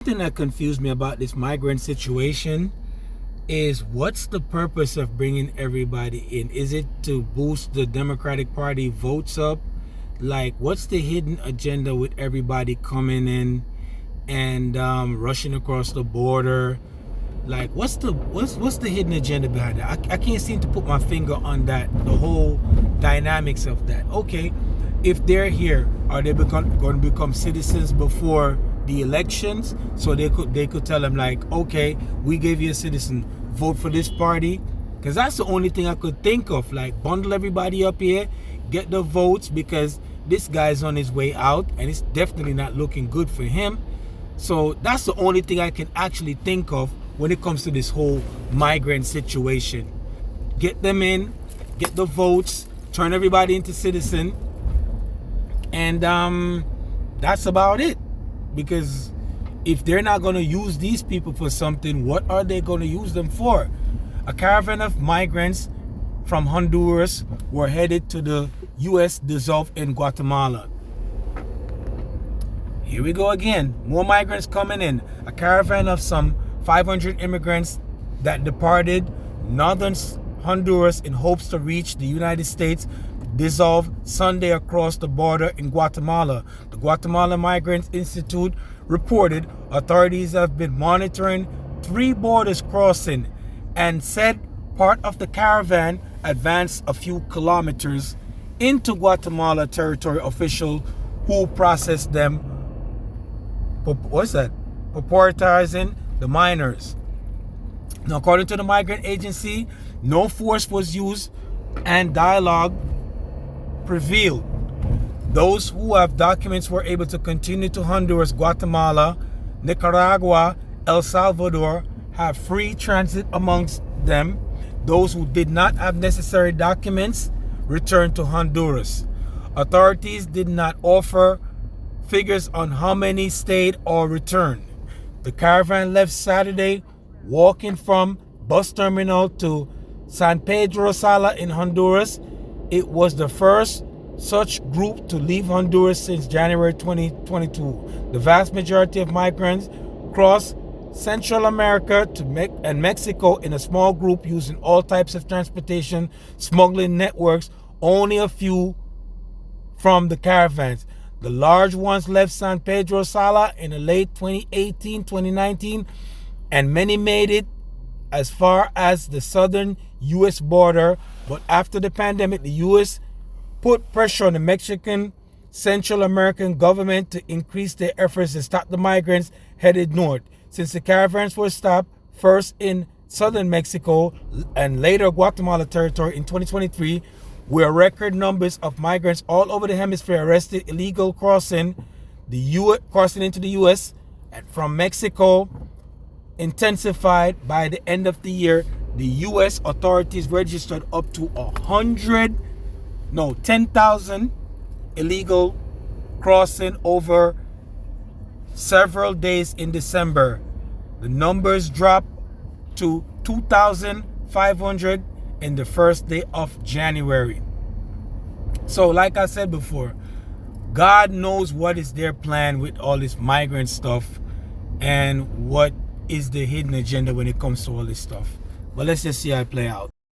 something that confused me about this migrant situation is, what's the purpose of bringing everybody in? Is it to boost the Democratic Party votes up? Like, what's the hidden agenda with everybody coming in and rushing across the border? Like, what's the hidden agenda behind that? I can't seem to put my finger on that, the whole dynamics of that. Okay, if they're here, are they going to become citizens before the elections? So they could tell them, like, okay, we gave you a citizen, vote for this party. Because that's the only thing I could think of. Like, bundle everybody up here, get the votes, because this guy's on his way out and it's definitely not looking good for him. So that's the only thing I can actually think of when it comes to this whole migrant situation. Get them in, get the votes, turn everybody into citizen, and that's about it. Because if they're not going to use these people for something, what are they going to use them for? A caravan of migrants from Honduras were headed to the U.S. dissolved in Guatemala. Here we go again. More migrants coming in. A caravan of some 500 immigrants that departed northern Honduras in hopes to reach the United States dissolved Sunday across the border in Guatemala. The Guatemalan Migration Institute reported authorities have been monitoring 3 borders crossing and said part of the caravan advanced a few kilometers into Guatemala territory. Officials who processed them, prioritizing the minors. Now, according to the migrant agency, no force was used and dialogue prevailed. Those who have documents were able to continue to Honduras, Guatemala, Nicaragua, El Salvador have free transit amongst them. Those who did not have necessary documents returned to Honduras. Authorities did not offer figures on how many stayed or returned. The caravan left Saturday, walking from bus terminal to San Pedro Sala in Honduras. It was the first such group to leave Honduras since January 2022. The vast majority of migrants cross Central America and Mexico in a small group using all types of transportation, smuggling networks. Only a few from the caravans. The large ones left San Pedro Sala in the late 2018-2019, and many made it as far as the southern U.S. border. But after the pandemic, the U.S. put pressure on the Mexican Central American government to increase their efforts to stop the migrants headed north. Since the caravans were stopped first in southern Mexico and later Guatemala territory in 2023, where record numbers of migrants all over the hemisphere arrested illegal crossing into the U.S. and from Mexico intensified. By the end of the year, the U.S. authorities registered up to 10,000 illegal crossing over several days in December. The numbers dropped to 2,500 in the first day of January. So like I said before, God knows what is their plan with all this migrant stuff and what is the hidden agenda when it comes to all this stuff. But let's just see how it play out.